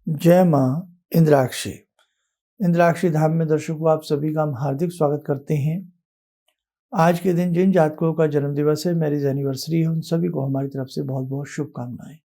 जय माँ इंद्राक्षी। इंद्राक्षी धाम में दर्शकों आप सभी का हम हार्दिक स्वागत करते हैं। आज के दिन जिन जातकों का जन्म दिवस है, मैरिज एनिवर्सरी है, उन सभी को हमारी तरफ से बहुत बहुत शुभकामनाएं।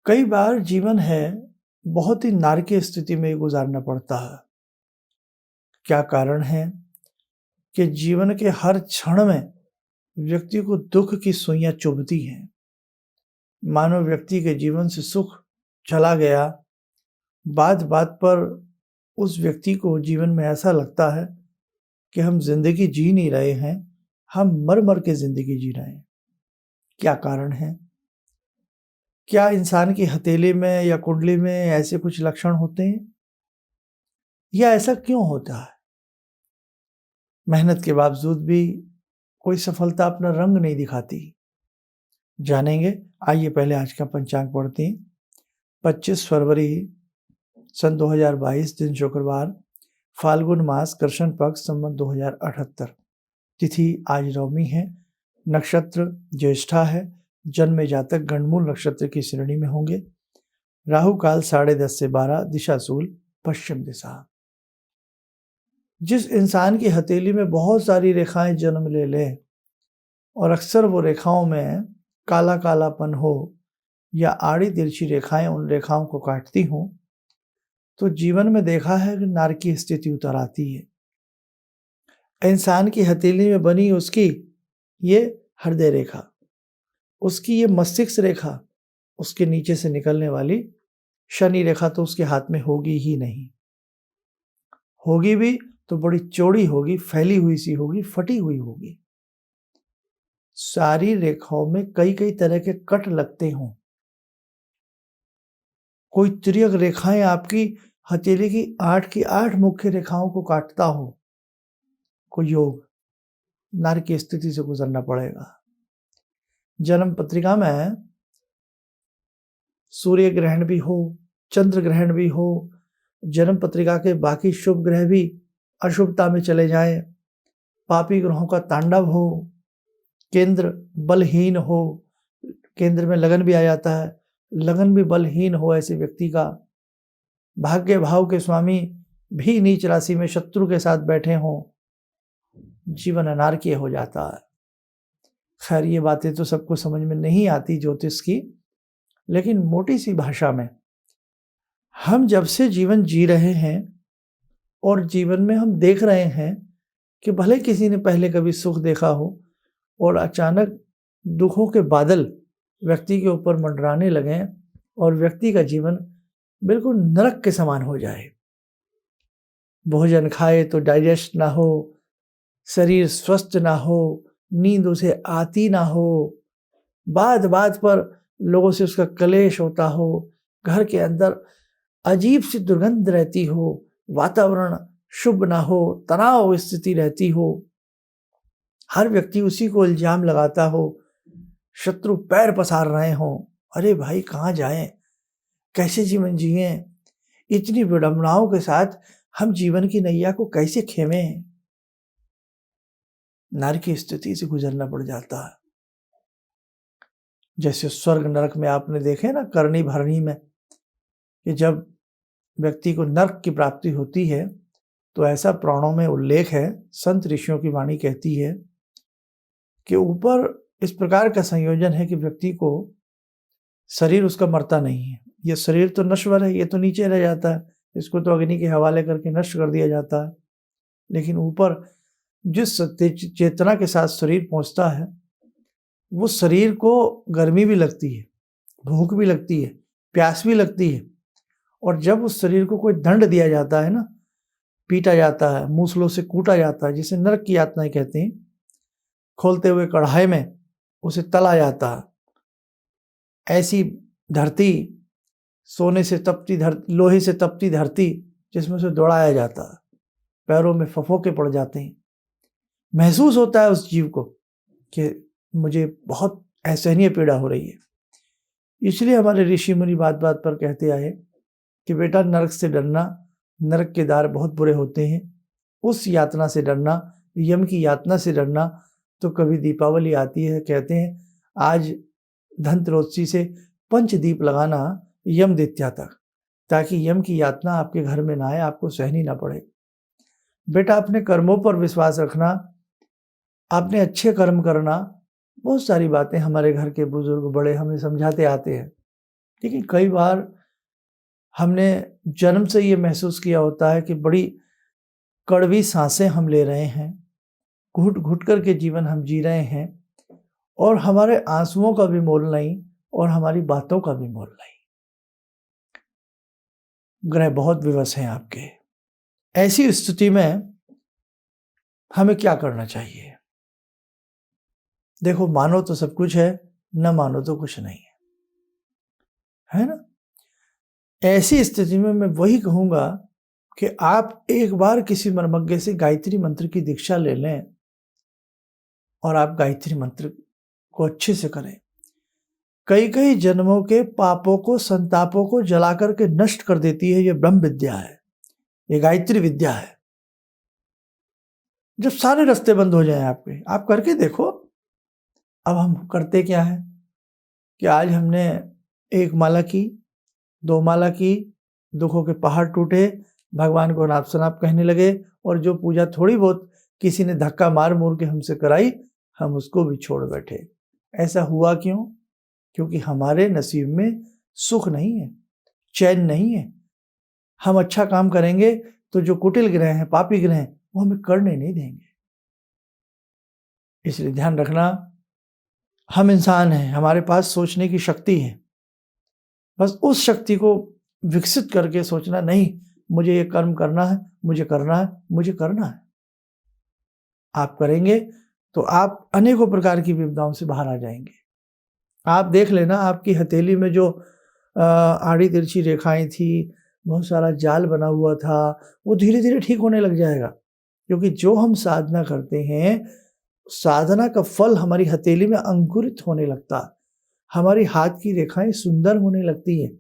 कई बार जीवन है बहुत ही नारकीय स्थिति में गुजारना पड़ता है। क्या कारण है कि जीवन के हर क्षण में व्यक्ति को दुख की सुइयां चुभती हैं। मानो व्यक्ति के जीवन से सुख चला गया, बात बात पर उस व्यक्ति को जीवन में ऐसा लगता है कि हम जिंदगी जी नहीं रहे हैं, हम मर मर के जिंदगी जी रहे हैं। क्या कारण है? क्या इंसान की हथेली में या कुंडली में ऐसे कुछ लक्षण होते हैं, या ऐसा क्यों होता है? मेहनत के बावजूद भी कोई सफलता अपना रंग नहीं दिखाती। जानेंगे, आइए पहले आज का पंचांग पढ़ते हैं। 25 फरवरी सन 2022, दिन शुक्रवार, फाल्गुन मास, कृष्ण पक्ष, संवत 2078। तिथि आज नवमी है, नक्षत्र ज्येष्ठा है, जन्म जातक गणमूल नक्षत्र की श्रेणी में होंगे। राहु काल 10:30 से 12, दिशा शूल पश्चिम दिशा। जिस इंसान की हथेली में बहुत सारी रेखाएं जन्म ले लें और अक्सर वो रेखाओं में काला कालापन हो या आड़ी तिरछी रेखाएं उन रेखाओं को काटती हों, तो जीवन में देखा है कि नारकीय स्थिति उतर आती है। इंसान की हथेली में बनी उसकी ये हृदय रेखा, उसकी ये मस्तिष्क रेखा, उसके नीचे से निकलने वाली शनि रेखा तो उसके हाथ में होगी ही नहीं। होगी भी तो बड़ी चौड़ी होगी, फैली हुई सी होगी, फटी हुई होगी। सारी रेखाओं में कई कई तरह के कट लगते हों। कोई तिर्यक रेखाएं आपकी हथेली की 8 की 8 मुख्य रेखाओं को काटता हो, कोई योग, नारकीय स्थिति से गुजरना पड़ेगा। जन्म पत्रिका में सूर्य ग्रहण भी हो, चंद्र ग्रहण भी हो, जन्म पत्रिका के बाकी शुभ ग्रह भी अशुभता में चले जाएं, पापी ग्रहों का तांडव हो, केंद्र बलहीन हो, केंद्र में लगन भी आ जाता है, लगन भी बलहीन हो, ऐसे व्यक्ति का भाग्य भाव के स्वामी भी नीच राशि में शत्रु के साथ बैठे हों, जीवन अनारकीय हो जाता है। खैर, ये बातें तो सबको समझ में नहीं आती ज्योतिष की, लेकिन मोटी सी भाषा में हम जब से जीवन जी रहे हैं और जीवन में हम देख रहे हैं कि भले किसी ने पहले कभी सुख देखा हो और अचानक दुखों के बादल व्यक्ति के ऊपर मंडराने लगे और व्यक्ति का जीवन बिल्कुल नरक के समान हो जाए। भोजन खाए तो डाइजेस्ट ना हो, शरीर स्वस्थ ना हो, नींद उसे आती ना हो, बात बात पर लोगों से उसका कलेश होता हो, घर के अंदर अजीब सी दुर्गंध रहती हो, वातावरण शुभ ना हो, तनाव स्थिति रहती हो, हर व्यक्ति उसी को इल्जाम लगाता हो, शत्रु पैर पसार रहे हों, अरे भाई कहाँ जाएं, कैसे जीवन जिएं, इतनी विडंबनाओं के साथ हम जीवन की नैया को कैसे खेवें। नारकीय स्थिति से गुजरना पड़ जाता है। जैसे स्वर्ग नरक में आपने देखे ना, करनी भरनी में, कि जब व्यक्ति को नरक की प्राप्ति होती है तो ऐसा पुराणों में उल्लेख है, संत ऋषियों की वाणी कहती है कि ऊपर इस प्रकार का संयोजन है कि व्यक्ति को शरीर उसका मरता नहीं है, ये शरीर तो नश्वर है, ये तो नीचे रह जाता है, इसको तो अग्नि के हवाले करके नष्ट कर दिया जाता है। लेकिन ऊपर जिस चेतना के साथ शरीर पहुंचता है, वो शरीर को गर्मी भी लगती है, भूख भी लगती है, प्यास भी लगती है, और जब उस शरीर को कोई दंड दिया जाता है ना, पीटा जाता है, मूसलों से कूटा जाता है, जिसे नरक की यातनाएं कहते हैं, खोलते हुए कढ़ाई में उसे तला जाता है। ऐसी धरती, सोने से तपती धरती, लोहे से तपती धरती, जिसमें उसे दौड़ाया जाता है, पैरों में फफोके पड़ जाते हैं। महसूस होता है उस जीव को कि मुझे बहुत असहनीय पीड़ा हो रही है। इसलिए हमारे ऋषि मुनि बात बात पर कहते आए कि बेटा, नरक से डरना, नरक के द्वार बहुत बुरे होते हैं, उस यातना से डरना, यम की यातना से डरना। तो कभी दीपावली आती है, कहते हैं आज धनतेरस से पंचदीप लगाना यमदित्या तक, ताकि यम की यातना आपके घर में ना आए, आपको सहनी ना पड़े। बेटा अपने कर्मों पर विश्वास रखना, आपने अच्छे कर्म करना, बहुत सारी बातें हमारे घर के बुजुर्ग बड़े हमें समझाते आते हैं। लेकिन कई बार हमने जन्म से ये महसूस किया होता है कि बड़ी कड़वी सांसें हम ले रहे हैं, घुट-घुट कर के जीवन हम जी रहे हैं और हमारे आँसुओं का भी मोल नहीं और हमारी बातों का भी मोल नहीं। ग्रह बहुत विवश हैं आपके। ऐसी स्थिति में हमें क्या करना चाहिए? देखो, मानो तो सब कुछ है, न मानो तो कुछ नहीं है ना? ऐसी स्थिति में मैं वही कहूँगा कि आप एक बार किसी मर्मज्ञ से गायत्री मंत्र की दीक्षा ले लें और आप गायत्री मंत्र को अच्छे से करें। कई-कई जन्मों के पापों को, संतापों को जला कर के नष्ट कर देती है, ये ब्रह्म विद्या है, ये गायत्री विद्या है। जब सारे रास्ते बंद हो जाएँ आपके, आप करके देखो। अब हम करते क्या है कि आज हमने 1 माला की, 2 माला की, दुखों के पहाड़ टूटे, भगवान को नाप-शनाप कहने लगे और जो पूजा थोड़ी बहुत किसी ने धक्का मार-मूर के हमसे कराई, हम उसको भी छोड़ बैठे। ऐसा हुआ क्यों? क्योंकि हमारे नसीब में सुख नहीं है, चैन नहीं है। हम अच्छा काम करेंगे तो जो कुटिल ग्रह हैं, पापी ग्रह हैं, वो हमें करने नहीं देंगे। इसलिए ध्यान रखना, हम इंसान हैं, हमारे पास सोचने की शक्ति है। बस उस शक्ति को विकसित करके सोचना, नहीं मुझे ये कर्म करना है, मुझे करना है, मुझे करना है। आप करेंगे तो आप अनेकों प्रकार की विपदाओं से बाहर आ जाएंगे। आप देख लेना, आपकी हथेली में जो आड़ी तिरछी रेखाएं थी, बहुत सारा जाल बना हुआ था, वो धीरे-धीरे ठीक होने लग जाएगा। क्योंकि जो हम साधना करते हैं, साधना का फल हमारी हथेली में अंकुरित होने लगता है। हमारी हाथ की रेखाएं सुंदर होने लगती हैं।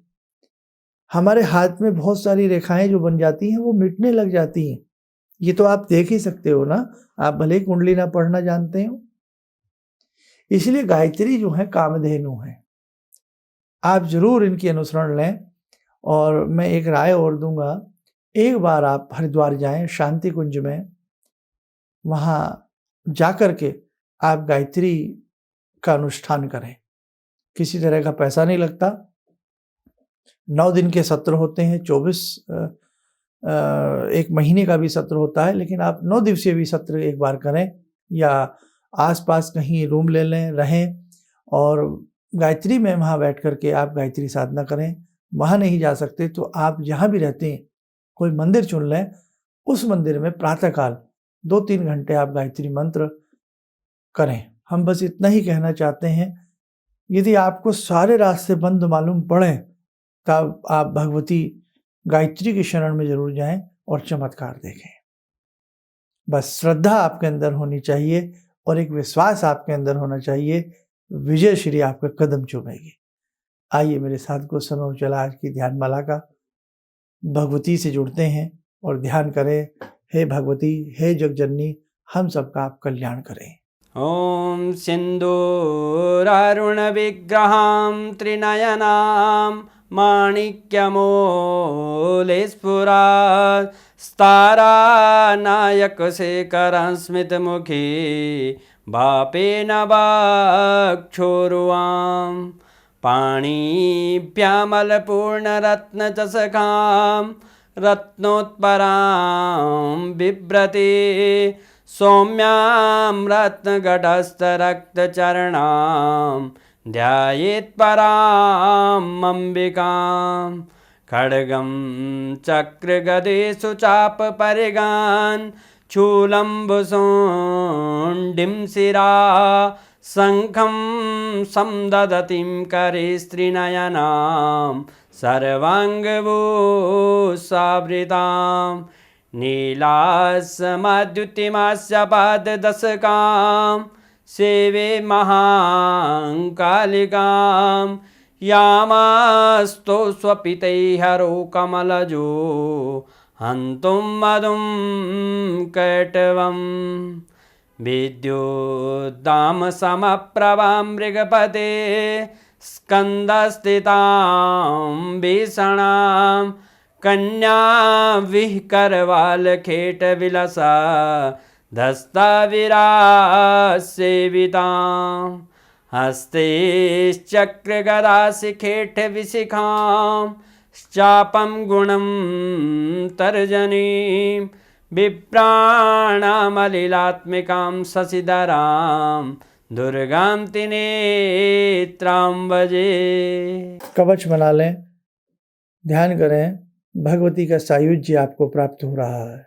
हमारे हाथ में बहुत सारी रेखाएं जो बन जाती हैं, वो मिटने लग जाती हैं। ये तो आप देख ही सकते हो ना, आप भले ही कुंडली ना पढ़ना जानते हो। इसलिए गायत्री जो है कामधेनु है। आप ज़रूर इनकी अनुसरण लें और मैं एक राय और दूँगा, एक बार आप हरिद्वार जाएँ शांति कुंज में, वहाँ जाकर के आप गायत्री का अनुष्ठान करें। किसी तरह का पैसा नहीं लगता। 9 दिन के सत्र होते हैं, 1 महीने का भी सत्र होता है, लेकिन आप 9 दिवसीय भी सत्र एक बार करें या आस-पास कहीं रूम ले लें, रहें और गायत्री में वहाँ बैठ कर के आप गायत्री साधना करें। वहाँ नहीं जा सकते तो आप जहाँ भी रहते हैं, कोई मंदिर चुन लें, उस मंदिर में प्रातःकाल 2-3 घंटे आप गायत्री मंत्र करें। हम बस इतना ही कहना चाहते हैं, यदि आपको सारे रास्ते बंद मालूम पड़ें, तब आप भगवती गायत्री की शरण में ज़रूर जाएँ और चमत्कार देखें। बस श्रद्धा आपके अंदर होनी चाहिए और एक विश्वास आपके अंदर होना चाहिए, विजय श्री आपका कदम चूमेगी। आइए मेरे साथ कुछ समय हो चला आज की ध्यान माला का, भगवती से जुड़ते हैं और ध्यान करें, हे भगवती, हे जगजननी, हम सबका आप कल्याण करें। ॐ सिन्दूरारुणविग्रहां त्रिनयनां माणिक्यमूलस्फुरात् स्तारानायकशेखरं स्मितमुखी भापेन वक्षोरुवां पाणिभ्यामलपूर्णरत्नचषकां रत्नोत्परां बिभ्रति सौम्यां रत्नघटस्थरक्तचरणां ध्यायेत्परां अम्बिकां खड्गं चक्रगदेषु चापपरिगान् शूलम्बुशुण्डिं शिरा शङ्खं संदधतीं करे स्त्रीनयनां सर्वाङ्गभूषावृताम् नीलासमद्युतिमास्य पाददशकां सेवे महाकालिकां यामास्तो स्वपितैहरो कमलजो हन्तुं मधुं कैटवं विद्युद्दामसमप्रभां मृगपते स्कंदस्थितां भीषणां कन्या विहकरवालखेट विलसा धस्ताविरासेवितां हस्तैश्चक्रगदाशिखेट विशिखां चापं गुणं तर्जनीं विप्राणामलिलात्मिकां शशिधरां दुर्गां त्रिनेत्रां भजे। कवच बना लें, ध्यान करें, भगवती का सायुज्य आपको प्राप्त हो रहा है।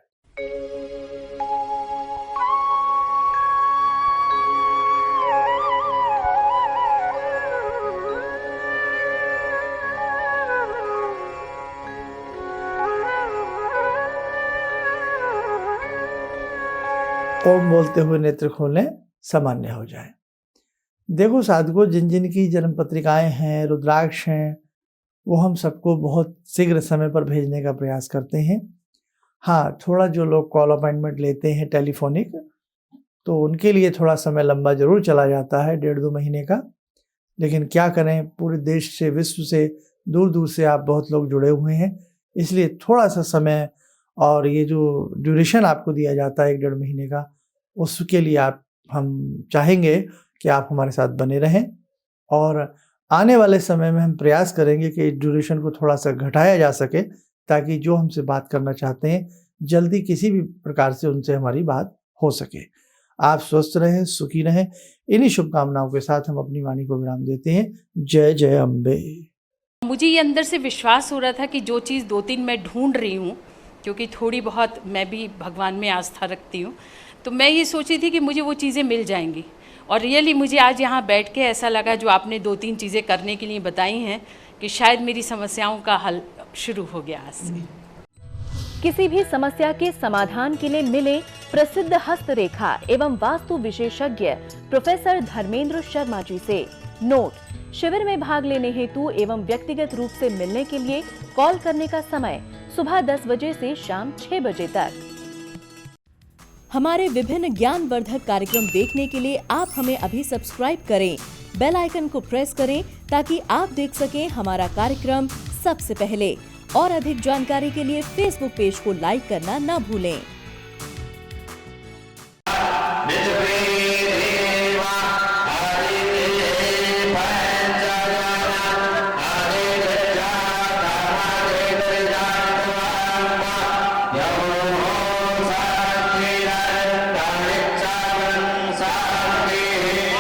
ओम बोलते हुए नेत्र खोलें, सामान्य हो जाए। देखो साधकों, जिन जिन की जन्म पत्रिकाएं हैं, रुद्राक्ष हैं, वो हम सबको बहुत शीघ्र समय पर भेजने का प्रयास करते हैं। हाँ, थोड़ा जो लोग कॉल अपॉइंटमेंट लेते हैं टेलीफोनिक, तो उनके लिए थोड़ा समय लंबा जरूर चला जाता है, 1.5-2 महीने का। लेकिन क्या करें, पूरे देश से, विश्व से, दूर दूर से आप बहुत लोग जुड़े हुए हैं, इसलिए थोड़ा सा समय और ये जो ड्यूरेशन आपको दिया जाता है 1-1.5 महीने का, उसके लिए हम चाहेंगे कि आप हमारे साथ बने रहें। और आने वाले समय में हम प्रयास करेंगे कि ड्यूरेशन को थोड़ा सा घटाया जा सके, ताकि जो हमसे बात करना चाहते हैं जल्दी किसी भी प्रकार से उनसे हमारी बात हो सके। आप स्वस्थ रहें, सुखी रहें। इन्हीं शुभकामनाओं के साथ हम अपनी वाणी को विराम देते हैं। जय जय अम्बे। मुझे ये अंदर से विश्वास हो रहा था कि जो चीज़ 2-3 मैं ढूंढ रही हूँ, क्योंकि थोड़ी बहुत मैं भी भगवान में आस्था रखती हूँ, तो मैं ये सोची थी कि मुझे वो चीज़ें मिल जाएंगी। और रियली मुझे आज यहाँ बैठ के ऐसा लगा, जो आपने 2-3 चीज़ें करने के लिए बताई हैं, कि शायद मेरी समस्याओं का हल शुरू हो गया आज से। किसी भी समस्या के समाधान के लिए मिले प्रसिद्ध हस्तरेखा एवं वास्तु विशेषज्ञ प्रोफेसर धर्मेंद्र शर्मा जी से। नोट: शिविर में भाग लेने हेतु एवं व्यक्तिगत रूप से मिलने के लिए कॉल करने का समय सुबह 10 बजे से शाम 6 बजे तक। हमारे विभिन्न ज्ञानवर्धक कार्यक्रम देखने के लिए आप हमें अभी सब्सक्राइब करें, बेल आइकन को प्रेस करें, ताकि आप देख सकें हमारा कार्यक्रम सबसे पहले। और अधिक जानकारी के लिए फेसबुक पेज को लाइक करना न भूलें।